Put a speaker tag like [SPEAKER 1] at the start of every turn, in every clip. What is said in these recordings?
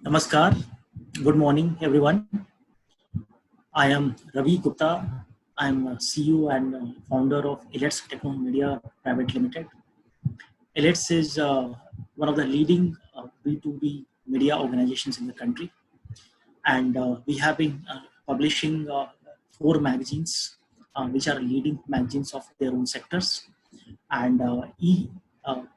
[SPEAKER 1] Namaskar. Good morning, everyone. I am Ravi Gupta. I am CEO and founder of Ellets Techno Media Private Limited. Ellets is one of the leading B2B media organizations in the country, and we have been publishing 4 magazines, which are leading magazines of their own sectors. And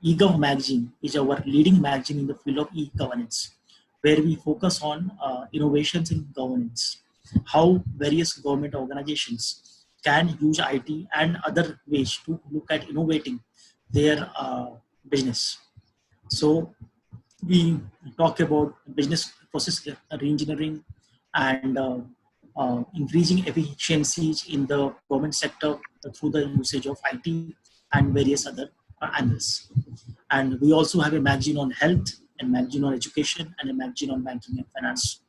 [SPEAKER 1] eGov magazine is our leading magazine in the field of e-governance, where we focus on innovations in governance, how various government organizations can use IT and other ways to look at innovating their business. So we talk about business process reengineering and increasing efficiencies in the government sector through the usage of IT and various other angles. And we also have a magazine on health, a magazine on education, and a magazine on banking and finance.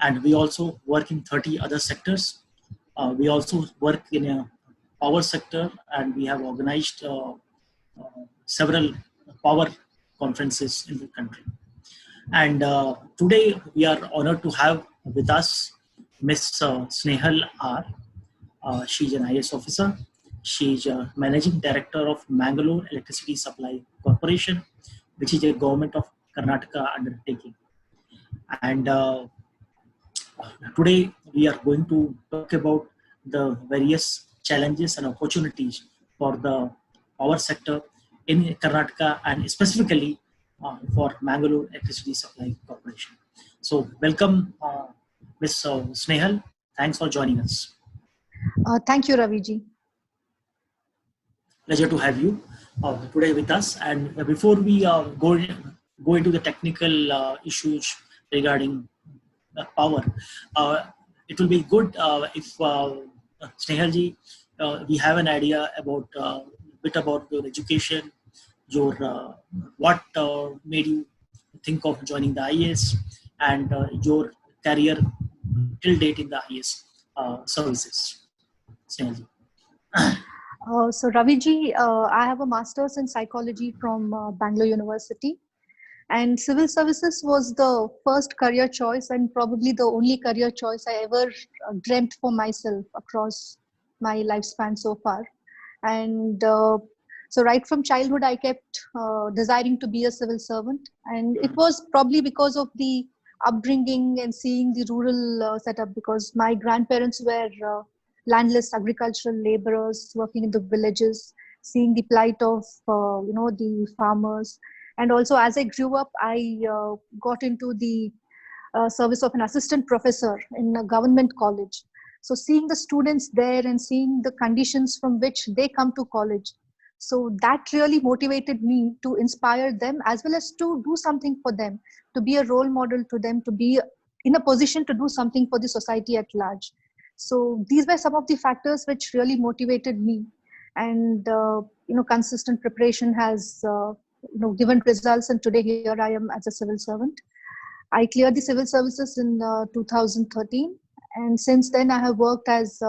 [SPEAKER 1] And we also work in 30 other sectors. We also work in a power sector, and we have organized several power conferences in the country. And today we are honored to have with us Ms. Snehal R. She's an IS officer. She's a managing director of Mangalore Electricity Supply Corporation, which is a government of Karnataka undertaking. And today we are going to talk about the various challenges and opportunities for the power sector in Karnataka and specifically for Mangalore Electricity Supply Corporation. So welcome, Ms. Snehal. Thanks for joining us.
[SPEAKER 2] Thank you, Raviji.
[SPEAKER 1] Pleasure to have you today with us. And before we go into the technical issues regarding power, it will be good if Snehalji, we have an idea about a bit about your education, your what made you think of joining the IAS, and your career till date in the IAS services. Snehalji.
[SPEAKER 2] So Raviji, I have a master's in psychology from Bangalore University, and civil services was the first career choice and probably the only career choice I ever dreamt for myself across my lifespan so far. And so right from childhood, I kept desiring to be a civil servant, and it was probably because of the upbringing and seeing the rural setup, because my grandparents were landless agricultural laborers working in the villages, seeing the plight of the farmers. And also as I grew up, I got into the service of an assistant professor in a government college. So seeing the students there and seeing the conditions from which they come to college, so that really motivated me to inspire them as well as to do something for them, to be a role model to them, to be in a position to do something for the society at large. So these were some of the factors which really motivated me. And consistent preparation has given results, and today here I am as a civil servant. I cleared the civil services in 2013, and since then I have worked as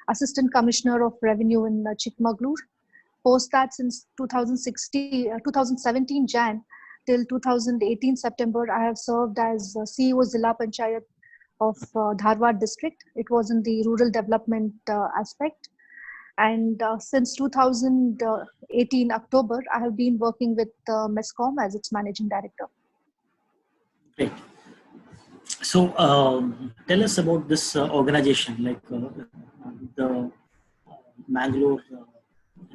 [SPEAKER 2] Assistant Commissioner of Revenue in Chikmagalur. Post that, since 2017 Jan till 2018 September, I have served as CEO Zilla Panchayat of Dharwad district. It was in the rural development aspect. And since 2018 October, I have been working with MESCOM as its managing director.
[SPEAKER 1] Great. So tell us about this organization, like the Mangalore,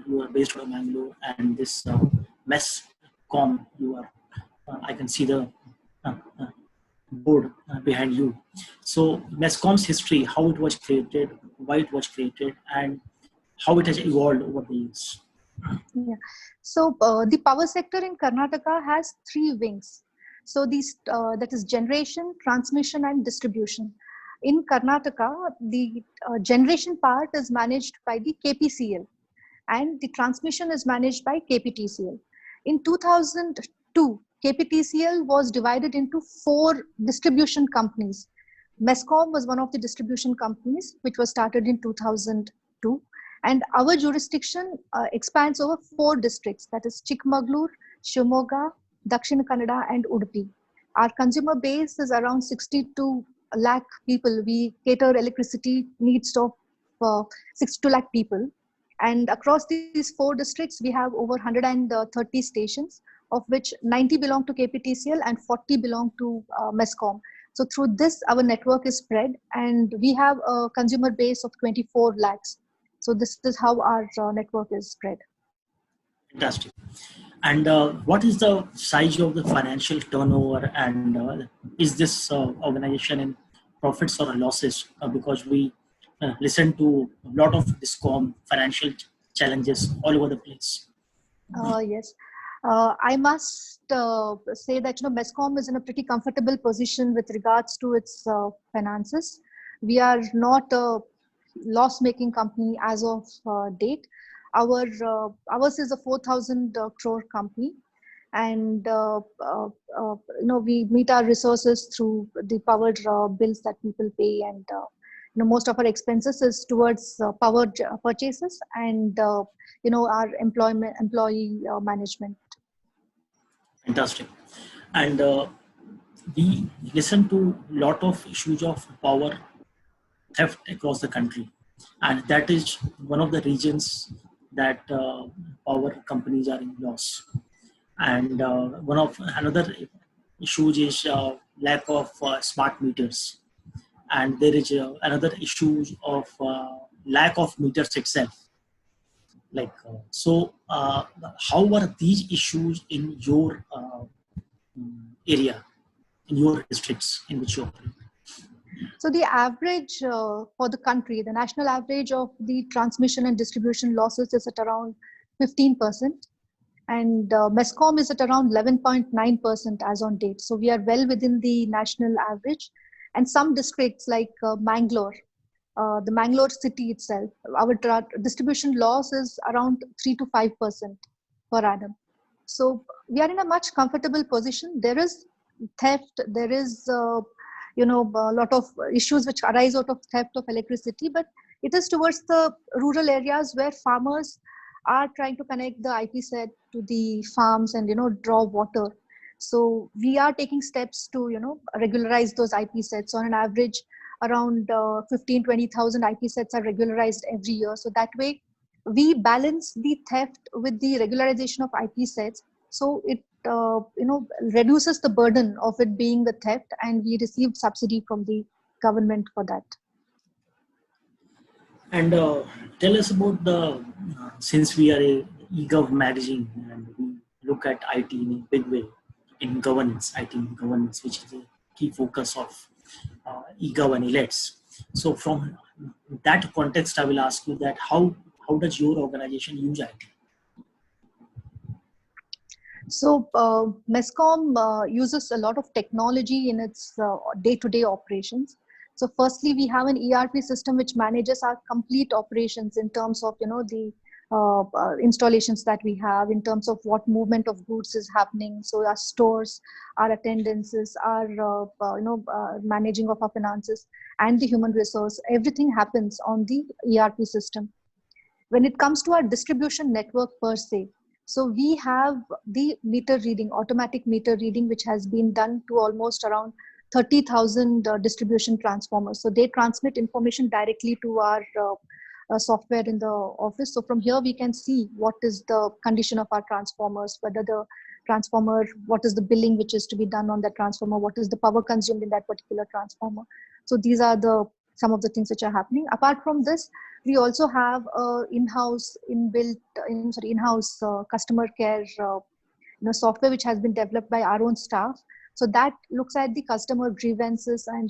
[SPEAKER 1] you are based out of Mangalore, and this MESCOM, you are, I can see the board behind you. So MESCOM's history, how it was created, why it was created, and how it has evolved over the years.
[SPEAKER 2] Yeah. So the power sector in Karnataka has 3 wings. So these that is generation, transmission, and distribution. In Karnataka, the generation part is managed by the KPCL, and the transmission is managed by KPTCL. In 2002, KPTCL was divided into 4 distribution companies. MESCOM was one of the distribution companies, which was started in 2002. And our jurisdiction expands over 4 districts, that is Chikmagalur, Shimoga, Dakshina Kannada, and Udupi. Our consumer base is around 62 lakh people. We cater electricity needs of 62 lakh people. And across these 4 districts, we have over 130 stations, of which 90 belong to KPTCL and 40 belong to MESCOM. So through this, our network is spread, and we have a consumer base of 24 lakhs. So this is how our network is spread.
[SPEAKER 1] Fantastic. And what is the size of the financial turnover, and is this organization in profits or losses? Because we listen to a lot of discom financial challenges all over the place.
[SPEAKER 2] Yes. I must say that MESCOM is in a pretty comfortable position with regards to its finances. We are not a loss-making company as of date. Ours is a 4,000 crore company, and we meet our resources through the power bills that people pay, and most of our expenses is towards power purchases and our employee management.
[SPEAKER 1] Fantastic. And we listen to a lot of issues of power theft across the country, and that is one of the regions that power companies are in loss. And one of another issues is lack of smart meters, and there is another issue of lack of meters itself. How are these issues in your area, in your districts in which you operate?
[SPEAKER 2] So the average for the country, the national average of the transmission and distribution losses is at around 15%, and MESCOM is at around 11.9% as on date. So we are well within the national average. And some districts like Mangalore, the Mangalore city itself, our distribution loss is around 3 to 5% per annum. So we are in a much comfortable position. There is theft, there is a lot of issues which arise out of theft of electricity, but it is towards the rural areas where farmers are trying to connect the IP set to the farms and draw water. So we are taking steps to regularize those IP sets. On an average, around 15,000-20,000 IP sets are regularized every year. So that way, we balance the theft with the regularization of IP sets. So it reduces the burden of it being the theft, and we receive subsidy from the government for that.
[SPEAKER 1] And tell us about since we are a eGov magazine and we look at IT in a big way in governance, IT in governance, which is a key focus of eGov and ELETS. So from that context, I will ask you that how does your organization use IT?
[SPEAKER 2] So MESCOM uses a lot of technology in its day-to-day operations. So firstly, we have an ERP system which manages our complete operations in terms of the installations that we have, in terms of what movement of goods is happening. So our stores, our attendances, our managing of our finances, and the human resource, everything happens on the ERP system. When it comes to our distribution network per se, so we have the meter reading, automatic meter reading, which has been done to almost around 30,000 distribution transformers. So they transmit information directly to our software in the office. So from here, we can see what is the condition of our transformers, whether the transformer, what is the billing which is to be done on that transformer, what is the power consumed in that particular transformer. So these are some of the things which are happening. Apart from this, we also have in-house customer care software which has been developed by our own staff. So that looks at the customer grievances and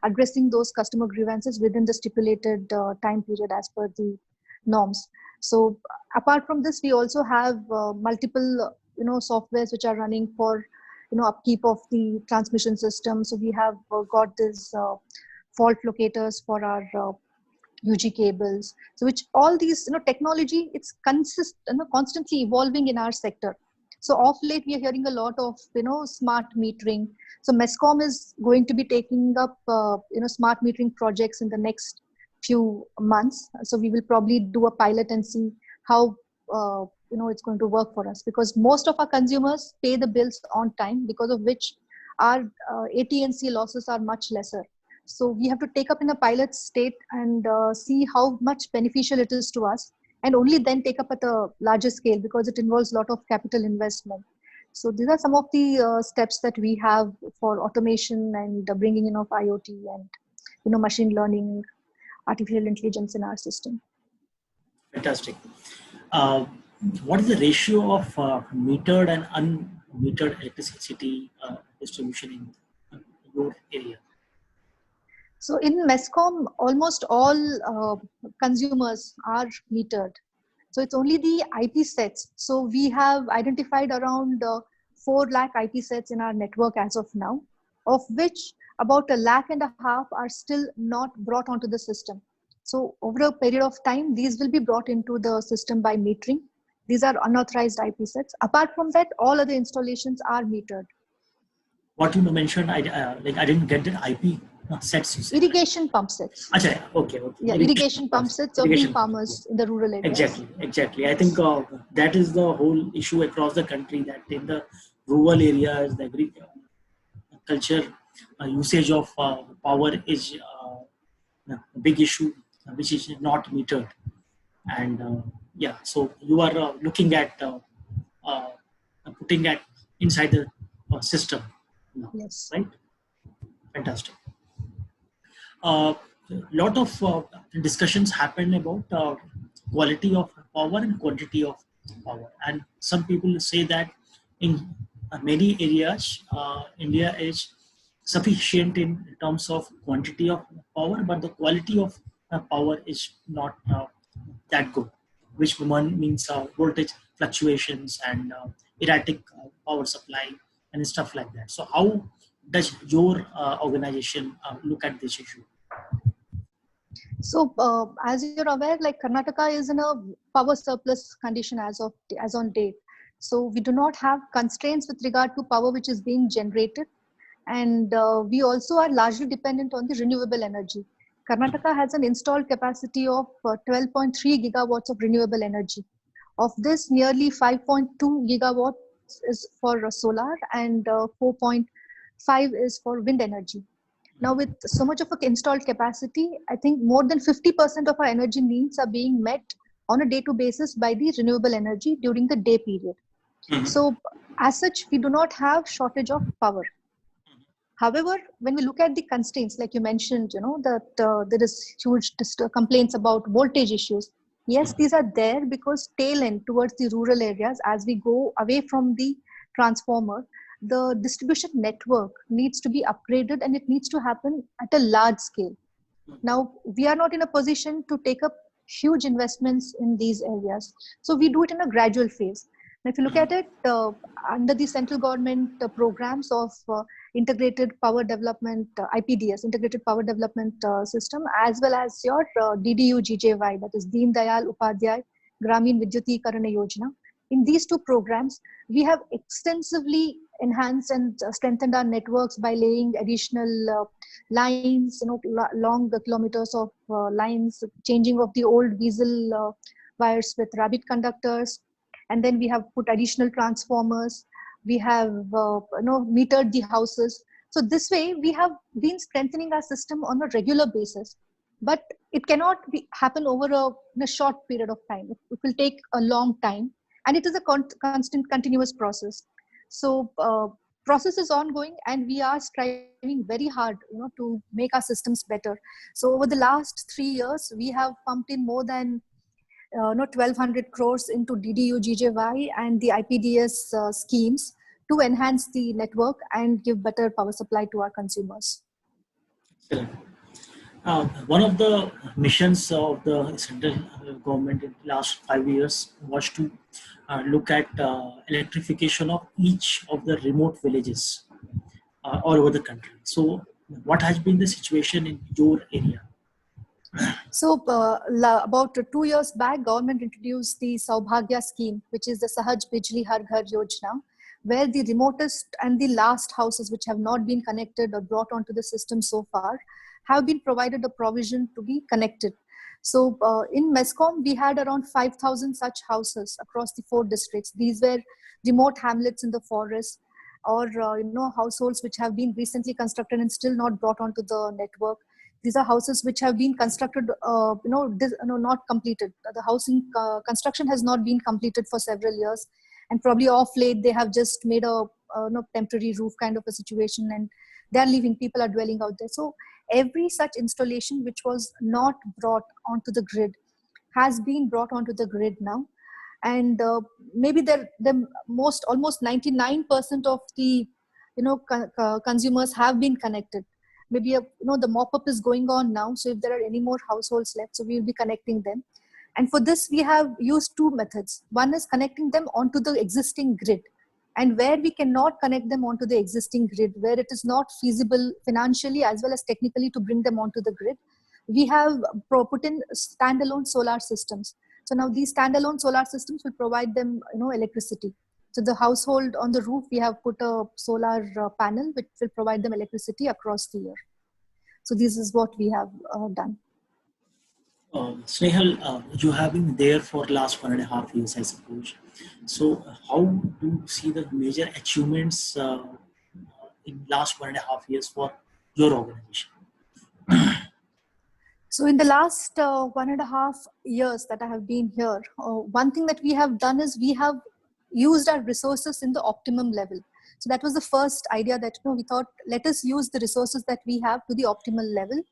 [SPEAKER 2] addressing those customer grievances within the stipulated time period as per the norms. So apart from this, we also have multiple softwares which are running for upkeep of the transmission system. So we have got this fault locators for our UG cables. So which all these technology, it's constantly evolving in our sector. So of late, we are hearing a lot of smart metering. So MESCOM is going to be taking up smart metering projects in the next few months. So we will probably do a pilot and see how it's going to work for us, because most of our consumers pay the bills on time, because of which our AT&C losses are much lesser. So we have to take up in a pilot state and see how much beneficial it is to us, and only then take up at a larger scale, because it involves a lot of capital investment. So these are some of the steps that we have for automation and bringing in of IoT and machine learning, artificial intelligence in our system.
[SPEAKER 1] Fantastic. Uh, what is the ratio of metered and unmetered electricity distribution in your area?
[SPEAKER 2] So in MESCOM, almost all consumers are metered. So it's only the IP sets. So we have identified around 4 lakh IP sets in our network as of now, of which about 1.5 lakh are still not brought onto the system. So over a period of time, these will be brought into the system by metering. These are unauthorized IP sets. Apart from that, all other installations are metered.
[SPEAKER 1] What you mentioned, I didn't get the IP sets you said.
[SPEAKER 2] Irrigation pump sets.
[SPEAKER 1] Achha, okay.
[SPEAKER 2] Yeah, irrigation pump sets of the farmers in the rural areas.
[SPEAKER 1] Exactly. I think that is the whole issue across the country, that in the rural areas, the agriculture usage of power is a big issue, which is not metered. And so you are looking at putting it inside the system now,
[SPEAKER 2] yes,
[SPEAKER 1] right? Fantastic. Lot of discussions happen about quality of power and quantity of power, and some people say that in many areas India is sufficient in terms of quantity of power, but the quality of power is not that good, which one means voltage fluctuations and erratic power supply and stuff like that. So how does your organization look at this issue?
[SPEAKER 2] So as you're aware, like Karnataka is in a power surplus condition as on date. So we do not have constraints with regard to power which is being generated, and we also are largely dependent on the renewable energy. Karnataka has an installed capacity of 12.3 gigawatts of renewable energy. Of this, nearly 5.2 gigawatts is for solar, and 4.5 is for wind energy. Now, with so much of an installed capacity, I think more than 50% of our energy needs are being met on a day-to-day basis by the renewable energy during the day period. Mm-hmm. So, as such, we do not have shortage of power. However, when we look at the constraints, like you mentioned, that there is huge complaints about voltage issues. Yes, these are there because tail end towards the rural areas, as we go away from the transformer, the distribution network needs to be upgraded, and it needs to happen at a large scale. Now, we are not in a position to take up huge investments in these areas. So we do it in a gradual phase. Now, if you look at it, under the central government programs of integrated power development, IPDS, integrated power development system, as well as your DDU-GJY, that is Deen Dayal Upadhyay Gramin Vidyutikarana Yojana. In these two programs, we have extensively enhanced and strengthened our networks by laying additional lines, long kilometers of lines, changing of the old diesel wires with rabbit conductors, and then we have put additional transformers. We have metered the houses. So this way, we have been strengthening our system on a regular basis. But it cannot happen over a short period of time. It will take a long time, and it is a constant, continuous process. So process is ongoing, and we are striving very hard, to make our systems better. So over the last 3 years, we have pumped in more than 1,200 crores into DDU-GJY and the IPDS schemes to enhance the network and give better power supply to our consumers.
[SPEAKER 1] Excellent. One of the missions of the central government in the last 5 years was to look at electrification of each of the remote villages all over the country. So what has been the situation in your area?
[SPEAKER 2] So about 2 years back, government introduced the Saubhagya scheme, which is the Sahaj Bijli Har Ghar Yojana, where the remotest and the last houses which have not been connected or brought onto the system so far have been provided a provision to be connected. So in MESCOM, we had around 5,000 such houses across the 4 districts. These were remote hamlets in the forest, or households which have been recently constructed and still not brought onto the network. These are houses which have been constructed, not completed. The housing construction has not been completed for several years, and probably off late they have just made a temporary roof kind of a situation, and they are leaving. People are dwelling out there. So every such installation which was not brought onto the grid has been brought onto the grid now, and maybe the almost 99% of the consumers have been connected. Maybe the mop-up is going on now, so if there are any more households left, so we will be connecting them. And for this we have used two methods. One is connecting them onto the existing grid, and where we cannot connect them onto the existing grid, where it is not feasible financially as well as technically to bring them onto the grid, we have put in standalone solar systems. So now these standalone solar systems will provide them electricity. So the household on the roof, we have put a solar panel which will provide them electricity across the year. So this is what we have done.
[SPEAKER 1] Snehal, you have been there for last 1.5 years, I suppose. So how do you see the major achievements in last 1.5 years for your organization?
[SPEAKER 2] So in the last 1.5 years that I have been here, one thing that we have done is we have used our resources in the optimum level. So that was the first idea that we thought, let us use the resources that we have to the optimal level.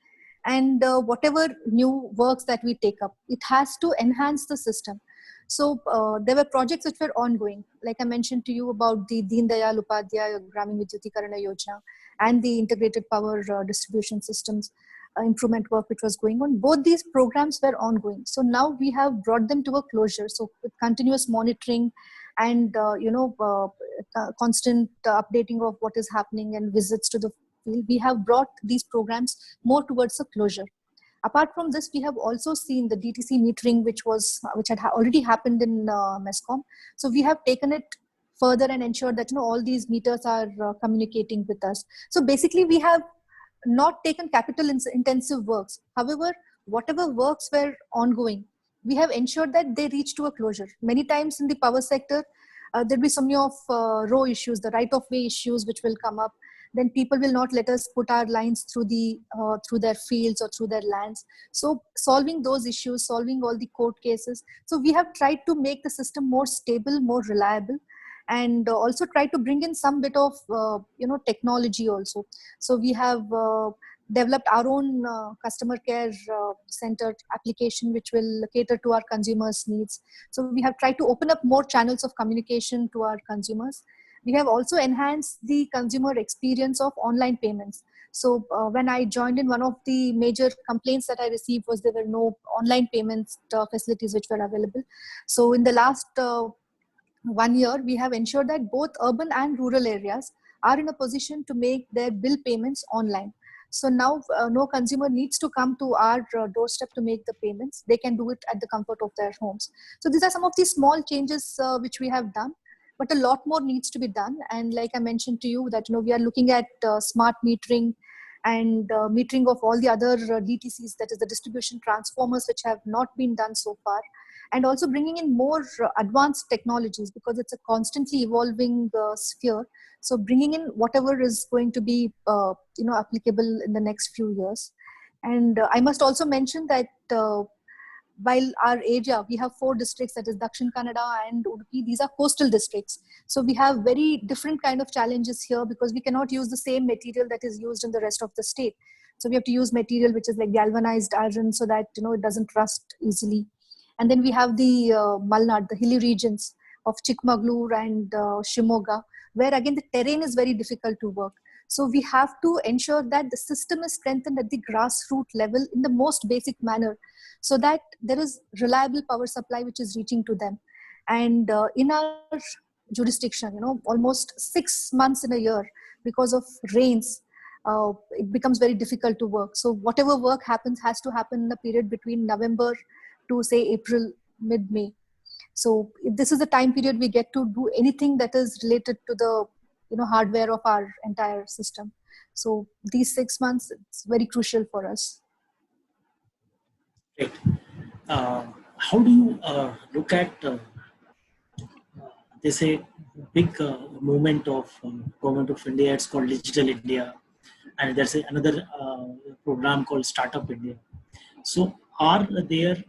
[SPEAKER 2] And whatever new works that we take up, it has to enhance the system. So there were projects which were ongoing. Like I mentioned to you about the Deen Dayal Upadhyaya Gramin Vidyutikarana Yojana and the integrated power distribution systems improvement work which was going on. Both these programs were ongoing. So now we have brought them to a closure. So with continuous monitoring and constant updating of what is happening and visits to the field, we have brought these programs more towards a closure. Apart from this, we have also seen the DTC metering, which had already happened in MESCOM. So we have taken it further and ensured that all these meters are communicating with us. So basically, we have not taken capital intensive works. However, whatever works were ongoing, we have ensured that they reach to a closure. Many times in the power sector, there'll be so many of row issues, the right of way issues which will come up. Then people will not let us put our lines through their fields or through their lands. So solving those issues, solving all the court cases. So we have tried to make the system more stable, more reliable, and also try to bring in some bit of technology also. So we have developed our own customer care centered application which will cater to our consumers' needs. So we have tried to open up more channels of communication to our consumers. We have also enhanced the consumer experience of online payments. So when I joined in, one of the major complaints that I received was there were no online payments facilities which were available. So in the last 1 year, we have ensured that both urban and rural areas are in a position to make their bill payments online. So now no consumer needs to come to our doorstep to make the payments. They can do it at the comfort of their homes. So these are some of the small changes which we have done, but a lot more needs to be done. And like I mentioned to you that we are looking at smart metering and metering of all the other DTCs, that is the distribution transformers, which have not been done so far. And also bringing in more advanced technologies, because it's a constantly evolving sphere. So bringing in whatever is going to be applicable in the next few years. And I must also mention that while our area, we have 4 districts, that is Dakshin Kannada and Udupi. These are coastal districts. So we have very different kind of challenges here, because we cannot use the same material that is used in the rest of the state. So we have to use material which is like galvanized iron, so that it doesn't rust easily. And then we have the Malnad, the hilly regions of Chikmagalur and Shimoga, where again the terrain is very difficult to work. So we have to ensure that the system is strengthened at the grassroots level in the most basic manner, so that there is reliable power supply which is reaching to them. And in our jurisdiction, almost 6 months in a year, because of rains, it becomes very difficult to work. So whatever work happens has to happen in a period between November to say April, mid-May. So this is the time period we get to do anything that is related to the hardware of our entire system. So these 6 months, it's very crucial for us.
[SPEAKER 1] Right. How do you look at, they say, big movement of government of India. It's called Digital India, and there's another program called Startup India. So, are there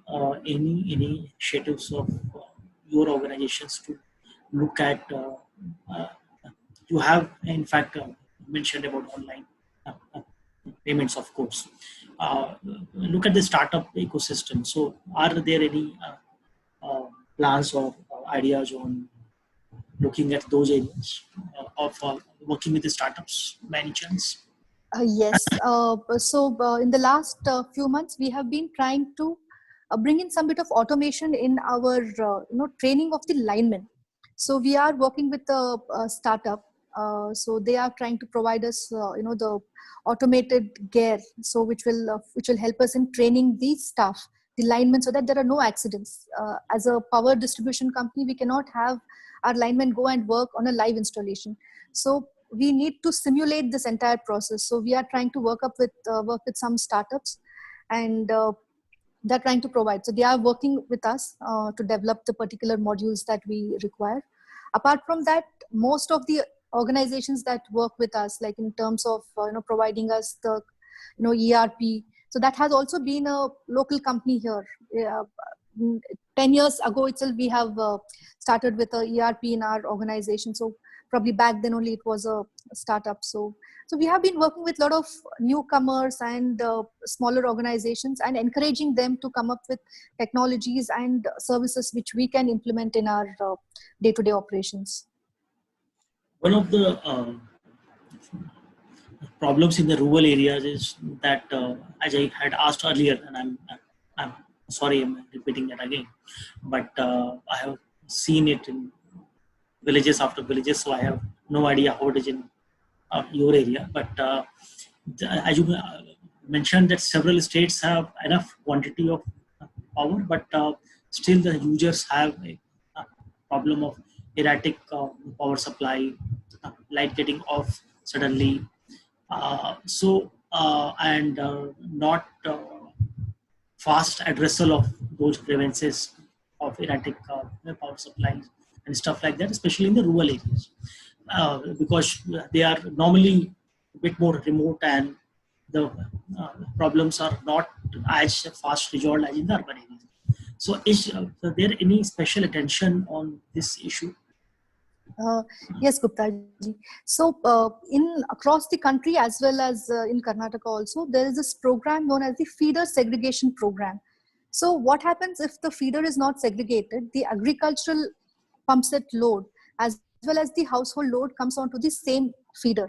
[SPEAKER 1] any initiatives of your organizations to look at? Uh, you have, in fact, mentioned about online payments, of course. Look at the startup ecosystem. So, are there any plans or ideas on looking at those areas of working with the startups by any chance?
[SPEAKER 2] Yes. In the last few months, we have been trying to bring in some bit of automation in our training of the linemen. So we are working with a startup. So they are trying to provide us, the automated gear, so which will help us in training the staff, the linemen, so that there are no accidents. As a power distribution company, we cannot have our linemen go and work on a live installation. So we need to simulate this entire process. So we are trying to work with some startups, and they're trying to provide. So they are working with us to develop the particular modules that we require. Apart from that, most of the organizations that work with us, like in terms of providing us the ERP, so that has also been a local company here. 10 years ago itself, we have started with a ERP in our organization. So probably back then only it was a startup. So we have been working with a lot of newcomers and smaller organizations, and encouraging them to come up with technologies and services which we can implement in our day-to-day operations.
[SPEAKER 1] One of the problems in the rural areas is that, as I had asked earlier, and I'm sorry I'm repeating that again, but I have seen it in villages after villages, so I have no idea how it is in your area. But as you mentioned, that several states have enough quantity of power, but still the users have a problem of erratic power supply, light getting off suddenly. And not fast addressal of those grievances of erratic power supplies and stuff like that, especially in the rural areas, because they are normally a bit more remote, and the problems are not as fast resolved as in the urban areas. So, is there any special attention on this issue?
[SPEAKER 2] Yes, Gupta ji. So in across the country, as well as in Karnataka also, there is this program known as the feeder segregation program. So what happens if the feeder is not segregated? The agricultural pump set load as well as the household load comes onto the same feeder.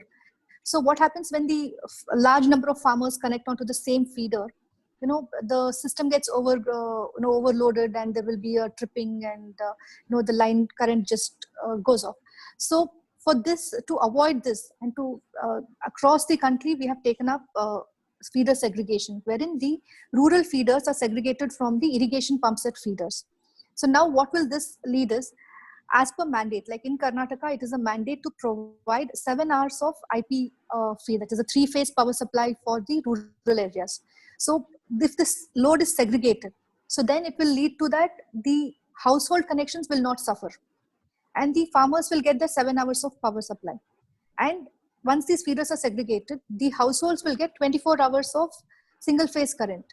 [SPEAKER 2] So what happens when the large number of farmers connect onto the same feeder? The system gets overloaded, and there will be a tripping, and the line current just goes off. So for this, to avoid this, and to across the country, we have taken up feeder segregation, wherein the rural feeders are segregated from the irrigation pump set feeders. So now what will this lead is, as per mandate, like in Karnataka, it is a mandate to provide 7 hours of IP feed, that is a 3-phase power supply for the rural areas. So if this load is segregated, so then it will lead to that the household connections will not suffer, and the farmers will get the 7 hours of power supply. And once these feeders are segregated, the households will get 24 hours of single phase current,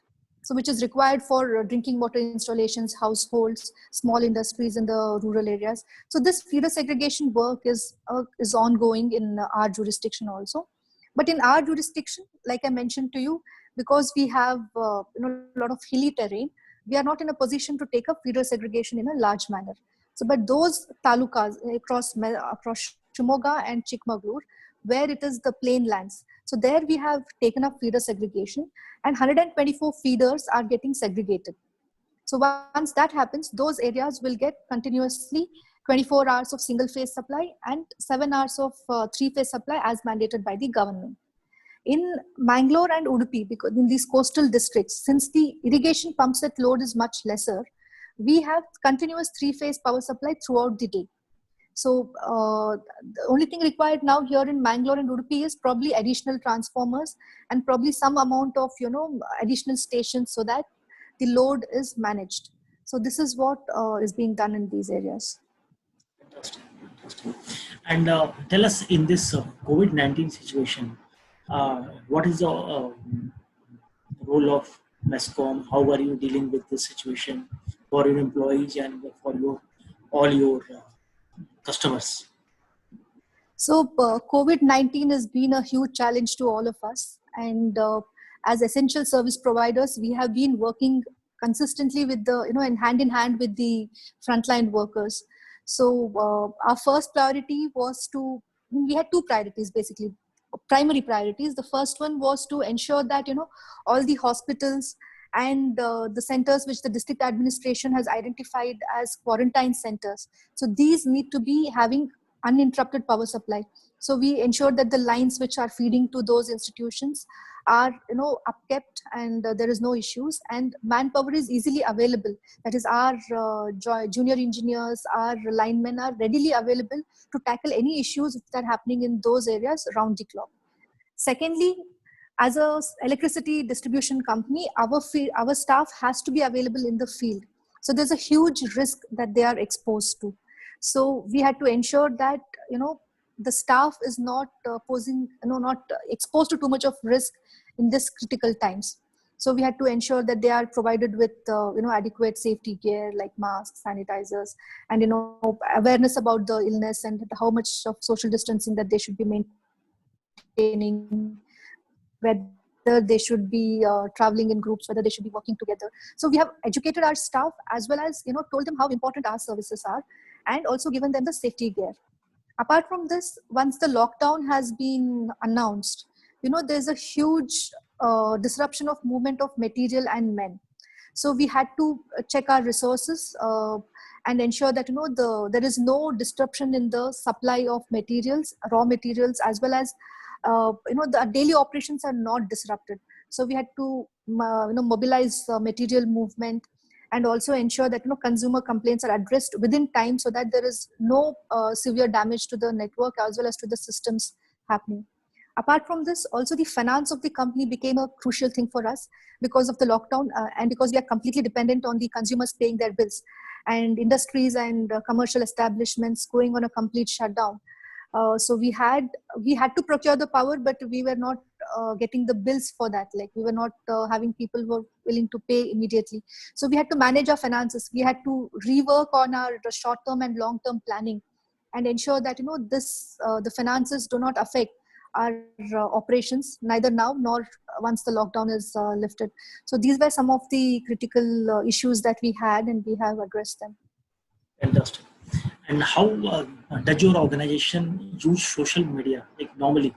[SPEAKER 2] so which is required for drinking water installations, households, small industries in the rural areas. So this feeder segregation work is ongoing in our jurisdiction also. But in our jurisdiction, like I mentioned to you, because we have a lot of hilly terrain, we are not in a position to take up feeder segregation in a large manner. So, but those talukas across Shimoga and Chikmagalur, where it is the plain lands, so there we have taken up feeder segregation, and 124 feeders are getting segregated. So once that happens, those areas will get continuously 24 hours of single phase supply and 7 hours of 3-phase supply as mandated by the government. In Mangalore and Udupi, because in these coastal districts, since the irrigation pump set load is much lesser, we have continuous 3-phase power supply throughout the day. So the only thing required now here in Mangalore and Udupi is probably additional transformers and probably some amount of additional stations, so that the load is managed. So this is what is being done in these areas.
[SPEAKER 1] Fantastic. And tell us, in this COVID-19 situation, what is the role of MESCOM? How are you dealing with this situation for your employees and for all your customers?
[SPEAKER 2] So COVID-19 has been a huge challenge to all of us. And as essential service providers, we have been working consistently with and hand in hand with the frontline workers. So our first priority was we had two priorities basically, primary priorities. The first one was to ensure that, all the hospitals and the centers which the district administration has identified as quarantine centers. So these need to be having uninterrupted power supply. So we ensure that the lines which are feeding to those institutions are upkept, and there is no issues, and manpower is easily available. That is, our junior engineers, our linemen are readily available to tackle any issues that are happening in those areas round the clock. Secondly, as a electricity distribution company, our staff has to be available in the field. So there's a huge risk that they are exposed to. So we had to ensure that the staff is not not exposed to too much of risk in this critical times. So we had to ensure that they are provided with adequate safety gear like masks, sanitizers, and awareness about the illness and how much of social distancing that they should be maintaining, whether they should be traveling in groups, whether they should be working together. So we have educated our staff as well as told them how important our services are, and also given them the safety gear. Apart from this, once the lockdown has been announced, there's a huge disruption of movement of material and men. So we had to check our resources and ensure that there is no disruption in the supply of materials, raw materials, as well as the daily operations are not disrupted. So we had to mobilize material movement, and also ensure that consumer complaints are addressed within time, so that there is no severe damage to the network as well as to the systems happening. Apart from this, also the finance of the company became a crucial thing for us because of the lockdown, and because we are completely dependent on the consumers paying their bills, and industries and commercial establishments going on a complete shutdown. So we had to procure the power, but we were not getting the bills for that. Like, we were not having people who were willing to pay immediately. So we had to manage our finances. We had to rework on our short-term and long-term planning, and ensure that the finances do not affect our operations, neither now nor once the lockdown is lifted. So these were some of the critical issues that we had, and we have addressed them.
[SPEAKER 1] Fantastic. And how does your organization use social media, like normally?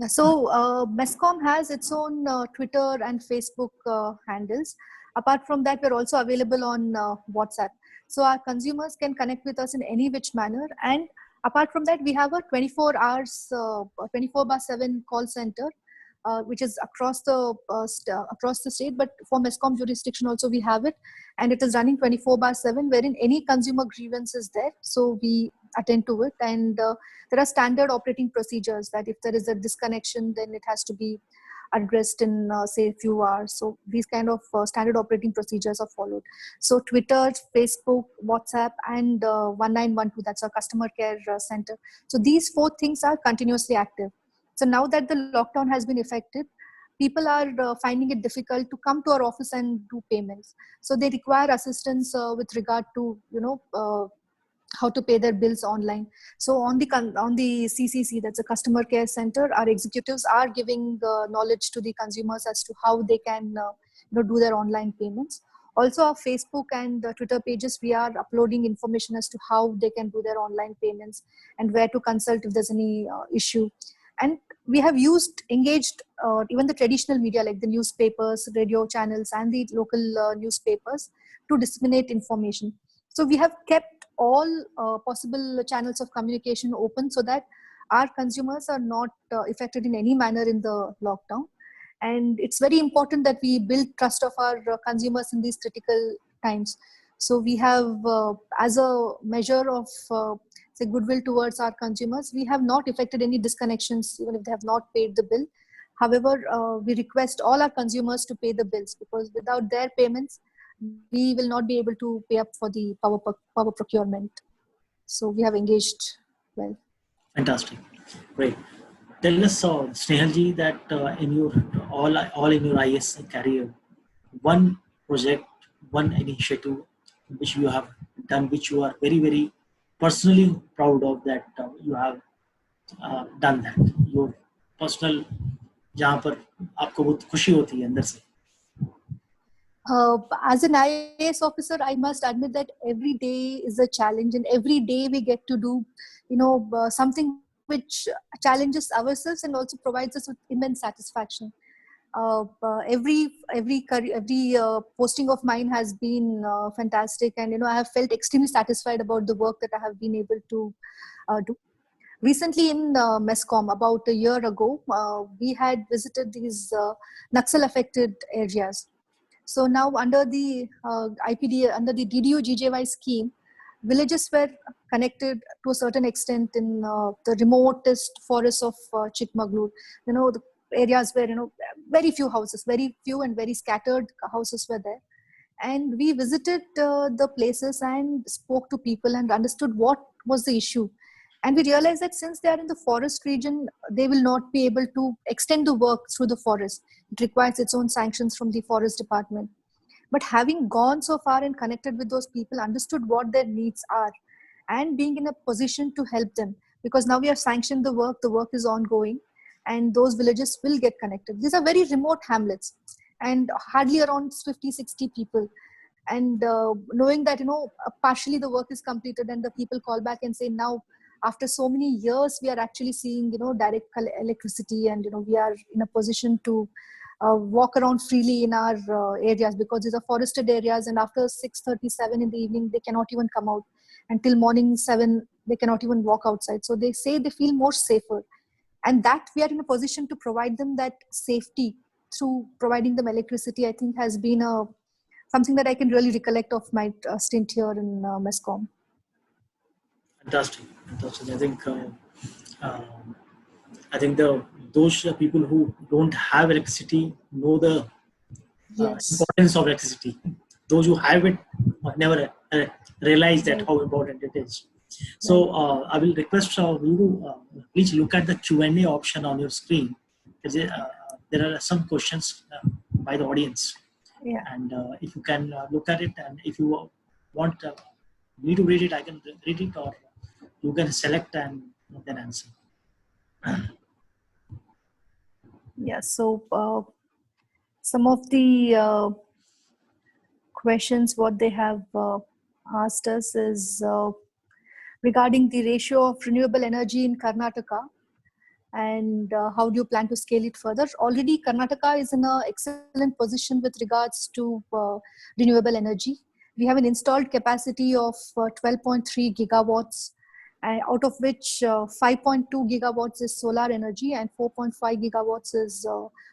[SPEAKER 2] So MESCOM has its own Twitter and Facebook handles. Apart from that, we're also available on WhatsApp. So our consumers can connect with us in any which manner. And apart from that, we have a 24 hours, 24/7 call center, which is across the state. But for MESCOM jurisdiction also we have it, and it is running 24/7, wherein any consumer grievance is there. So we attend to it, and there are standard operating procedures that if there is a disconnection, then it has to be addressed in say a few hours. So these kind of standard operating procedures are followed. So Twitter, Facebook, WhatsApp, and 1912, that's our customer care center. So these four things are continuously active. So now that the lockdown has been effected, people are finding it difficult to come to our office and do payments. So they require assistance with regard to how to pay their bills online. So on the CCC, that's a customer care center, our executives are giving knowledge to the consumers as to how they can do their online payments. Also, our Facebook and Twitter pages, we are uploading information as to how they can do their online payments and where to consult if there's any issue. And we have engaged even the traditional media like the newspapers, radio channels, and the local newspapers to disseminate information. So we have kept all possible channels of communication open so that our consumers are not affected in any manner in the lockdown. And it's very important that we build trust of our consumers in these critical times. So we have, as a measure of say goodwill towards our consumers, we have not effected any disconnections even if they have not paid the bill. However, we request all our consumers to pay the bills, because without their payments, we will not be able to pay up for the power procurement. So we have engaged well.
[SPEAKER 1] Fantastic. Great. Tell us, Snehalji, that in your all in your IS career, one project, one initiative which you have done, which you are very very personally proud of, that you have done that. Your personal, जहाँ पर आपको बहुत खुशी होती है अंदर से.
[SPEAKER 2] As an IAS officer, I must admit that every day is a challenge, and every day we get to do, something which challenges ourselves and also provides us with immense satisfaction. Every posting of mine has been fantastic, and I have felt extremely satisfied about the work that I have been able to do. Recently in MESCOM, about a year ago, we had visited these Naxal affected areas. So now under the IPD, under the DDU GJY scheme, villages were connected to a certain extent in the remotest forests of Chikmagalur. The areas where, very few houses, very few and very scattered houses were there. And we visited the places and spoke to people and understood what was the issue. And we realized that since they are in the forest region, they will not be able to extend the work through the forest. It requires its own sanctions from the forest department. But having gone so far and connected with those people, understood what their needs are, and being in a position to help them, because now we have sanctioned the work is ongoing, and those villages will get connected. These are very remote hamlets and hardly around 50, 60 people. And knowing that, partially the work is completed, and the people call back and say, now, after so many years, we are actually seeing, direct electricity, and, we are in a position to walk around freely in our areas, because these are forested areas, and after 6:37 in the evening, they cannot even come out. Until morning 7, they cannot even walk outside. So they say they feel more safer. And that we are in a position to provide them that safety through providing them electricity, I think has been something that I can really recollect of my stint here in MESCOM.
[SPEAKER 1] Fantastic. I think those people who don't have electricity know the importance of electricity. Those who have it never realize that how important it is. So I will request you to please look at the Q&A option on your screen. There are some questions by the audience.
[SPEAKER 2] Yeah.
[SPEAKER 1] And if you can look at it, and if you want me to read it, I can read it, or you can select and then answer.
[SPEAKER 2] Yeah, so some of the questions what they have asked us is regarding the ratio of renewable energy in Karnataka, and how do you plan to scale it further? Already Karnataka is in an excellent position with regards to renewable energy. We have an installed capacity of 12.3 gigawatts, out of which 5.2 gigawatts is solar energy and 4.5 gigawatts is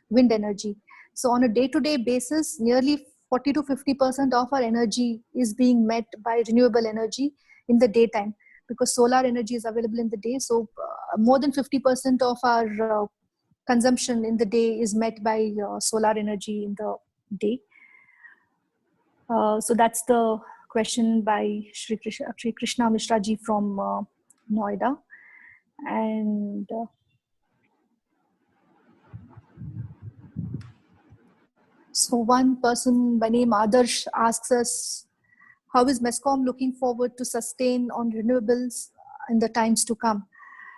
[SPEAKER 2] wind energy. So on a day-to-day basis, nearly 40 to 50% of our energy is being met by renewable energy in the daytime, because solar energy is available in the day. So more than 50% of our consumption in the day is met by solar energy in the day. So that's the question by Shri Krishna Mishra ji from Noida. And so one person by name Adarsh asks us, how is MESCOM looking forward to sustain on renewables in the times to come?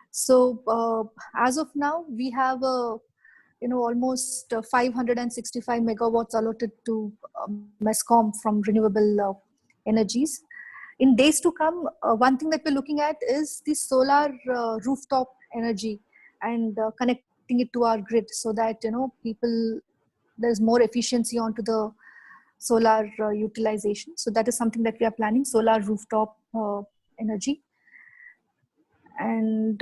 [SPEAKER 2] So as of now, we have almost 565 megawatts allotted to MESCOM from renewable energies. In days to come, one thing that we're looking at is the solar rooftop energy, and connecting it to our grid, so that there's more efficiency onto the solar utilization. So that is something that we are planning, solar rooftop energy. And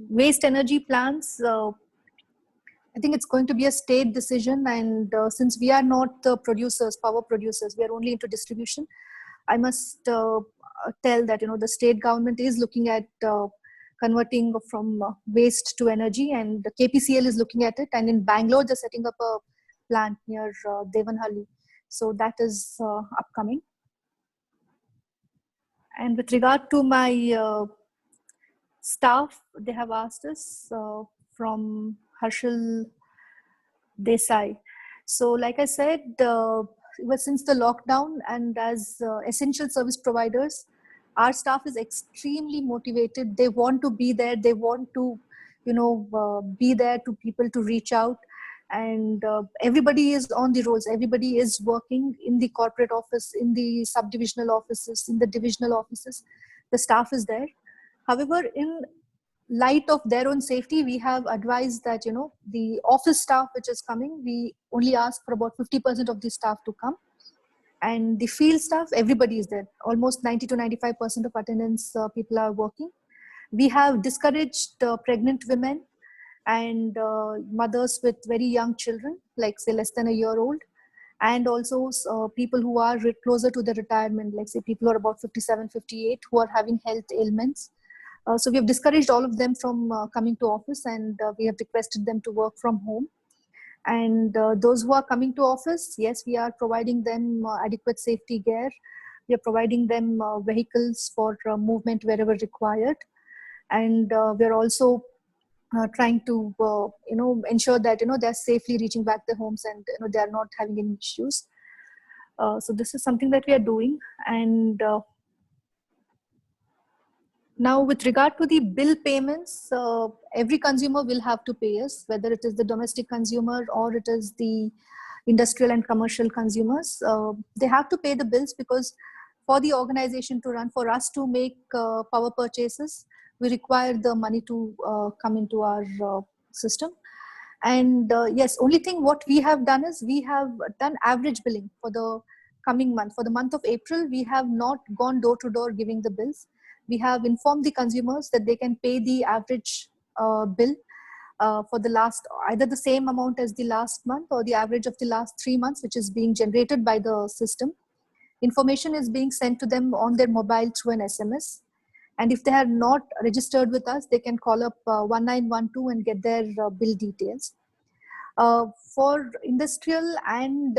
[SPEAKER 2] waste energy plants, I think it's going to be a state decision. And since we are not the producers, power producers, we are only into distribution, I must tell that the state government is looking at converting from waste to energy, and the KPCL is looking at it. And in Bangalore, they're setting up a plant near Devanhalli. So that is upcoming. And with regard to my staff, they have asked us from Harshal Desai. So like I said, since the lockdown, and as essential service providers, our staff is extremely motivated. They want to be there. They want to, be there to people to reach out. And everybody is on the roads. Everybody is working in the corporate office, in the subdivisional offices, in the divisional offices. The staff is there. However, in light of their own safety, we have advised that, the office staff which is coming, we only ask for about 50% of the staff to come. And the field staff, everybody is there. Almost 90 to 95% of attendance people are working. We have discouraged pregnant women and mothers with very young children, like say less than a year old, and also people who are closer to the retirement, like say people who are about 57, 58, who are having health ailments. So we have discouraged all of them from coming to office, and we have requested them to work from home. And those who are coming to office, yes, we are providing them adequate safety gear. We are providing them vehicles for movement wherever required. And we're also trying to, ensure that, they're safely reaching back their homes, and, they're not having any issues. So this is something that we are doing. And now, with regard to the bill payments, every consumer will have to pay us, whether it is the domestic consumer or it is the industrial and commercial consumers. They have to pay the bills, because for the organization to run, for us to make power purchases, we require the money to come into our system. And yes, only thing what we have done is we have done average billing for the coming month. For the month of April, we have not gone door to door giving the bills. We have informed the consumers that they can pay the average bill for the last, either the same amount as the last month or the average of the last 3 months, which is being generated by the system. Information is being sent to them on their mobile through an SMS. And if they have not registered with us, they can call up 1912 and get their bill details. For industrial and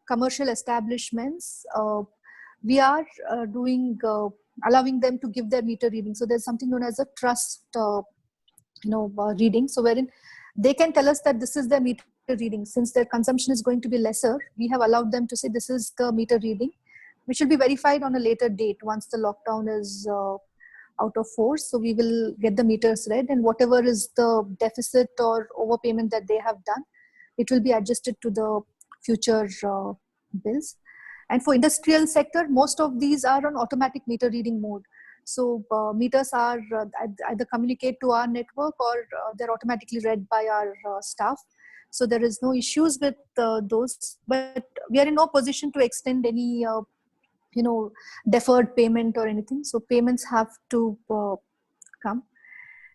[SPEAKER 2] commercial establishments, we are doing allowing them to give their meter reading. So there's something known as a trust, reading. So wherein they can tell us that this is their meter reading. Since their consumption is going to be lesser, we have allowed them to say this is the meter reading, which will be verified on a later date once the lockdown is out of force. So we will get the meters read, and whatever is the deficit or overpayment that they have done, it will be adjusted to the future bills. And for industrial sector, most of these are on automatic meter reading mode. So meters are either communicate to our network, or they're automatically read by our staff. So there is no issues with those, but we are in no position to extend any deferred payment or anything. So payments have to come.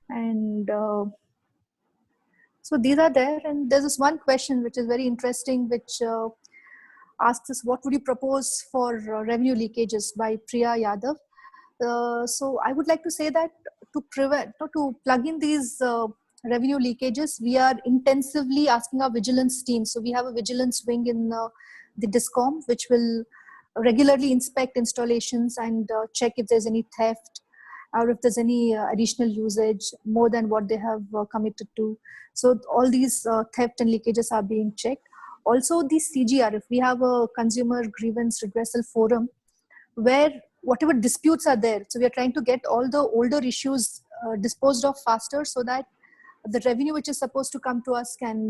[SPEAKER 2] And so these are there. And there's this one question which is very interesting, which asks us, what would you propose for revenue leakages, by Priya Yadav. So I would like to say that to plug in these revenue leakages, we are intensively asking our vigilance team. So we have a vigilance wing in the DISCOM, which will regularly inspect installations and check if there's any theft, or if there's any additional usage more than what they have committed to. So all these theft and leakages are being checked. Also the CGR, we have a consumer grievance redressal forum where whatever disputes are there, so we are trying to get all the older issues disposed of faster, so that the revenue which is supposed to come to us can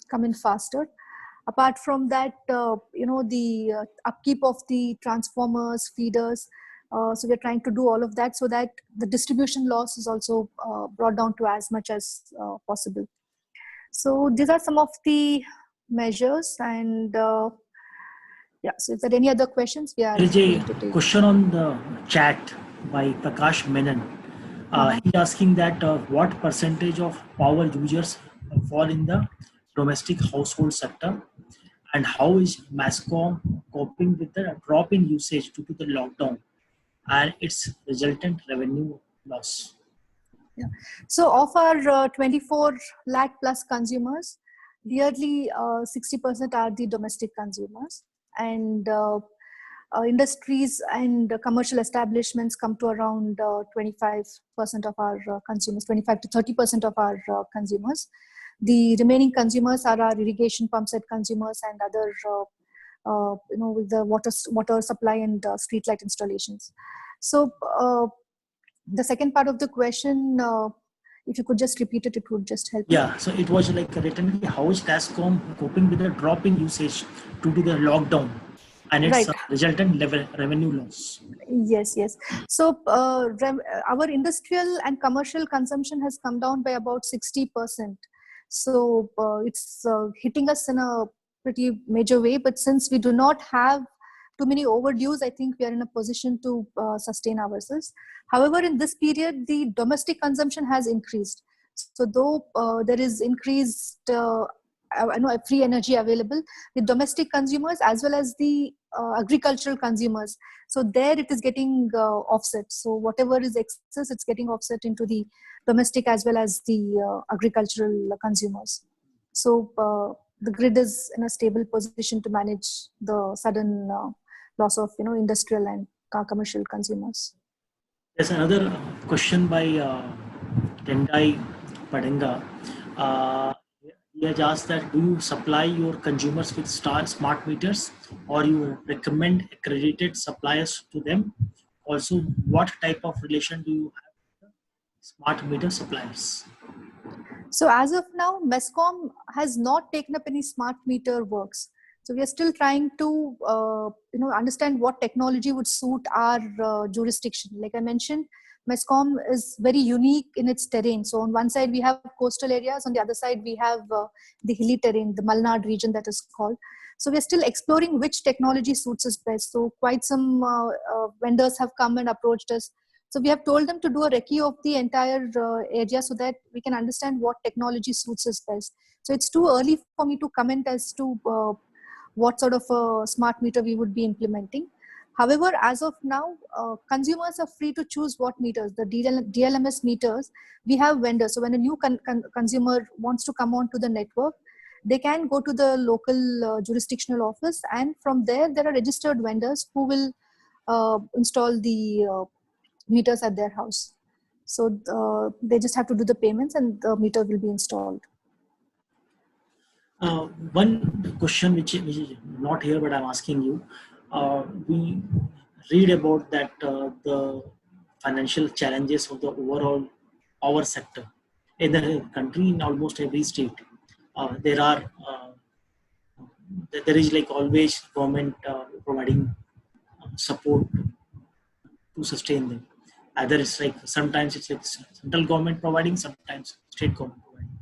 [SPEAKER 2] come in faster. Apart from that, the upkeep of the transformers, feeders, so we're trying to do all of that so that the distribution loss is also brought down to as much as possible. So these are some of the measures. And yeah, so if there are any other questions, we are
[SPEAKER 1] There is a question on the chat by Prakash Menon. He's asking that what percentage of power users fall in the domestic household sector, and how is Mascom coping with the drop in usage due to the lockdown and its resultant revenue loss?
[SPEAKER 2] Yeah. So of our 24 lakh plus consumers, nearly 60% are the domestic consumers. And industries and commercial establishments come to around 25% of our consumers, 25 to 30% of our consumers. The remaining consumers are our irrigation pump set consumers and other, with the water supply and street light installations. So the second part of the question, if you could just repeat it, it would just help.
[SPEAKER 1] Yeah, so it was like written, how is TASCOM coping with the drop in usage due to the lockdown and its
[SPEAKER 2] Right.
[SPEAKER 1] resultant revenue loss?
[SPEAKER 2] Yes. So our industrial and commercial consumption has come down by about 60%. So it's hitting us in a pretty major way. But since we do not have too many overdues, I think we are in a position to sustain ourselves. However, in this period, the domestic consumption has increased. So though there is increased free energy available, the domestic consumers as well as the agricultural consumers, so there it is getting offset. So whatever is excess, it's getting offset into the domestic as well as the agricultural consumers. So the grid is in a stable position to manage the sudden loss of industrial and commercial consumers.
[SPEAKER 1] There's another question by Tendai Padenga. He has asked that, do you supply your consumers with smart meters, or you recommend accredited suppliers to them? Also, what type of relation do you have with the smart meter suppliers?
[SPEAKER 2] So as of now, MESCOM has not taken up any smart meter works. So we are still trying to understand what technology would suit our jurisdiction. Like I mentioned, MESCOM is very unique in its terrain. So on one side we have coastal areas, on the other side we have the hilly terrain, the Malnad region that is called. So we're still exploring which technology suits us best. So quite some vendors have come and approached us. So we have told them to do a recce of the entire area so that we can understand what technology suits us best. So it's too early for me to comment as to what sort of a smart meter we would be implementing. However, as of now, consumers are free to choose what meters, the DLMS meters. We have vendors. So when a new consumer wants to come on to the network, they can go to the local jurisdictional office, and from there are registered vendors who will install the meters at their house. So they just have to do the payments and the meter will be installed.
[SPEAKER 1] One question which is not here, but I'm asking you. We read about that the financial challenges of the overall power sector in the country, in almost every state. There is like always government providing support to sustain them. Either it's like sometimes it's like central government providing, sometimes state government providing.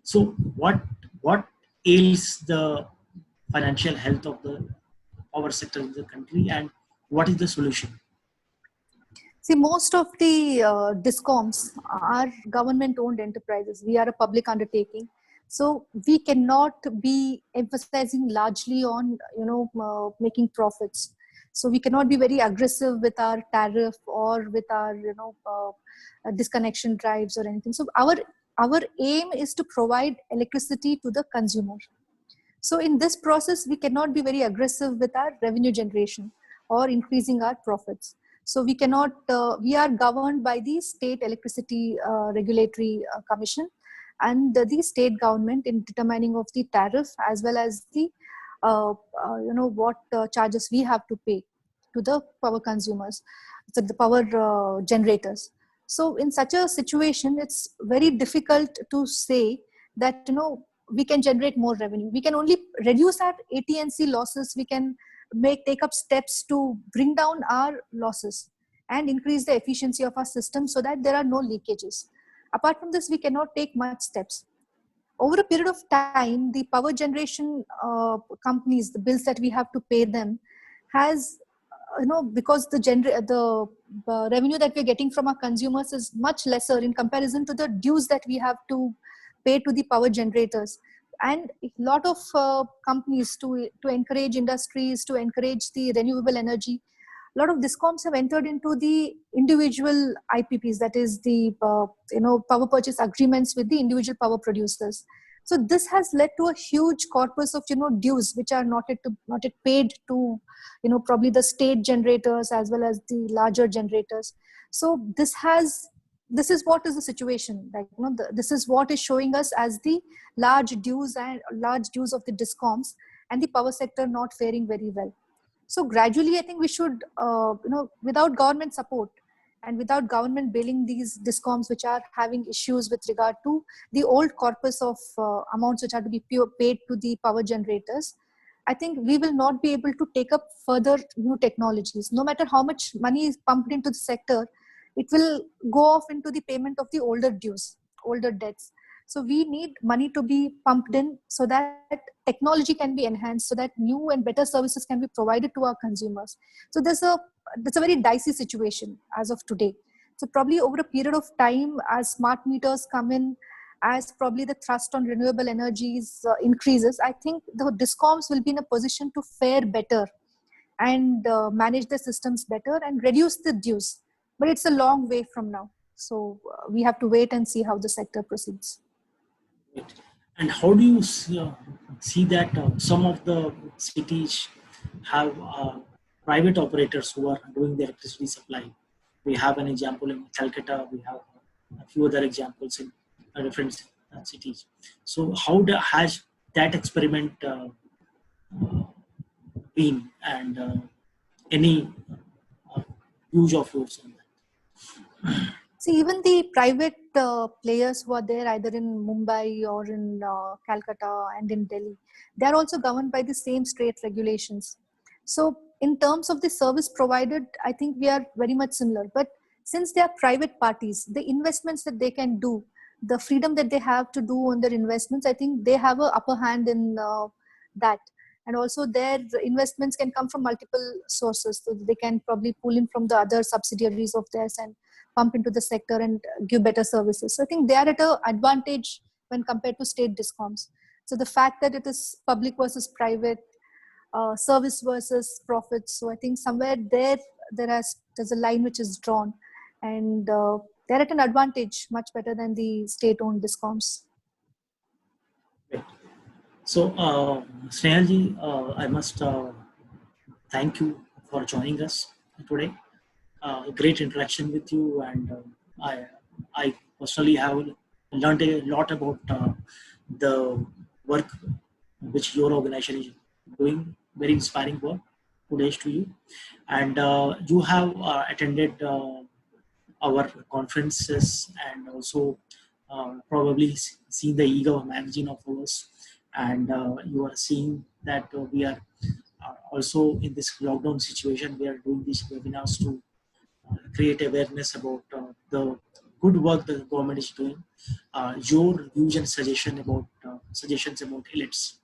[SPEAKER 1] So what ails the financial health of the power sector in the country, and what is the solution?
[SPEAKER 2] See, most of the DISCOMs are government-owned enterprises. We are a public undertaking, so we cannot be emphasizing largely on making profits. So we cannot be very aggressive with our tariff or with our disconnection drives or anything. So our aim is to provide electricity to the consumer. So in this process, we cannot be very aggressive with our revenue generation or increasing our profits. So we cannot. We are governed by the State Electricity Regulatory Commission and the state government in determining of the tariff as well as the what charges we have to pay to the power consumers, so the power generators. So in such a situation, it's very difficult to say that we can generate more revenue. We can only reduce our AT&C losses. We can take up steps to bring down our losses and increase the efficiency of our system so that there are no leakages. Apart from this, we cannot take much steps. Over a period of time, the power generation companies, the bills that we have to pay them has, because the revenue that we're getting from our consumers is much lesser in comparison to the dues that we have to pay to the power generators. And a lot of companies to encourage industries, to encourage the renewable energy, a lot of DISCOMs have entered into the individual IPPs, that is the power purchase agreements with the individual power producers. So this has led to a huge corpus of dues which are not yet paid to probably the state generators as well as the larger generators. So this is what is the situation, like this is what is showing us as the large dues of the discoms, and the power sector not faring very well. So gradually, I think we should, without government support and without government bailing these discoms which are having issues with regard to the old corpus of amounts which are to be paid to the power generators, I think we will not be able to take up further new technologies. No matter how much money is pumped into the sector, it will go off into the payment of the older dues, older debts. So we need money to be pumped in so that technology can be enhanced, so that new and better services can be provided to our consumers. So that's a very dicey situation as of today. So probably over a period of time, as smart meters come in, as probably the thrust on renewable energies increases, I think the discoms will be in a position to fare better and manage the systems better and reduce the dues. But it's a long way from now. So we have to wait and see how the sector proceeds.
[SPEAKER 1] Right. And how do you see that some of the cities have private operators who are doing the electricity supply? We have an example in Calcutta. We have a few other examples in different cities. So how has that experiment been, and any use of yours on that?
[SPEAKER 2] See, even the private players who are there either in Mumbai or in Calcutta and in Delhi, they are also governed by the same state regulations. So in terms of the service provided, I think we are very much similar. But since they are private parties, the investments that they can do, the freedom that they have to do on their investments, I think they have an upper hand in that. And also their investments can come from multiple sources. So they can probably pull in from the other subsidiaries of theirs and pump into the sector and give better services. So I think they are at an advantage when compared to state discoms. So the fact that it is public versus private, service versus profits. So I think somewhere there's a line which is drawn, and they're at an advantage much better than the state-owned discoms.
[SPEAKER 1] Right. So, Snehalji, I must thank you for joining us today. Great interaction with you, and I personally have learned a lot about the work which your organization is doing. Very inspiring work. Kudos to you. And you have attended our conferences, and also probably seen the eGov magazine of ours, and you are seeing that we are also in this lockdown situation. We are doing these webinars to create awareness about the good work the government is doing. Your views and suggestions about ILETS.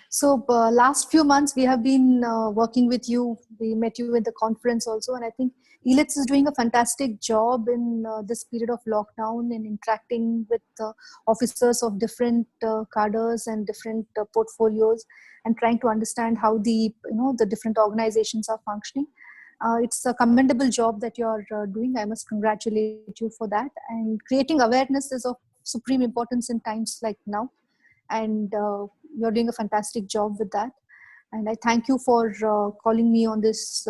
[SPEAKER 2] So last few months we have been working with you. We met you at the conference also, and I think ILETS is doing a fantastic job in this period of lockdown in interacting with officers of different cadres and different portfolios, and trying to understand how the different organizations are functioning. It's a commendable job that you're doing. I must congratulate you for that. And creating awareness is of supreme importance in times like now. And you're doing a fantastic job with that. And I thank you for calling me on this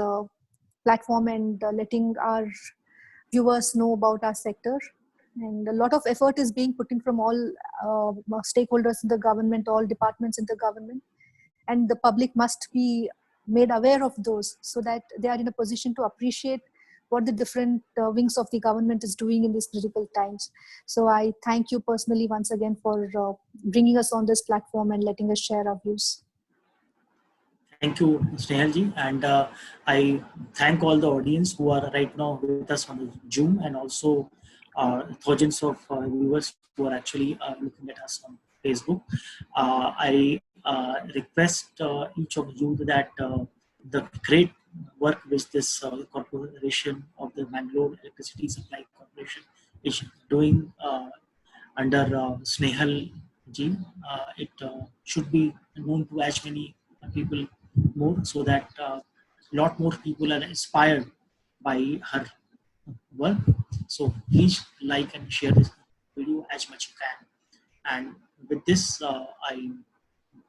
[SPEAKER 2] platform and letting our viewers know about our sector. And a lot of effort is being put in from all stakeholders in the government, all departments in the government. And the public must be made aware of those, so that they are in a position to appreciate what the different wings of the government is doing in these critical times. So I thank you personally once again for bringing us on this platform and letting us share our views.
[SPEAKER 1] Thank you, Snehalji, and I thank all the audience who are right now with us on Zoom, and also thousands of viewers who are actually looking at us on Facebook. I request each of you that the great work which this corporation of the Bangalore Electricity Supply Corporation is doing under Snehal ji, it should be known to as many people more, so that a lot more people are inspired by her work. So please like and share this video as much you can. And with this, I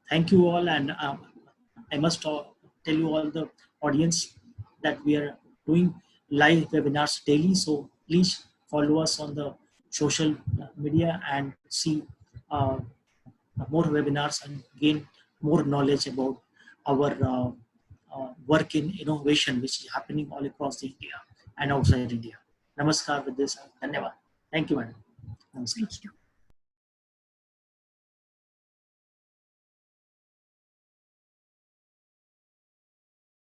[SPEAKER 1] thank you all, and I must tell you all the audience that we are doing live webinars daily. So please follow us on the social media and see more webinars and gain more knowledge about our work in innovation, which is happening all across India and outside India. Namaskar with this. Dhanyavad. Thank you, madam. Namaskar.
[SPEAKER 2] Thank you.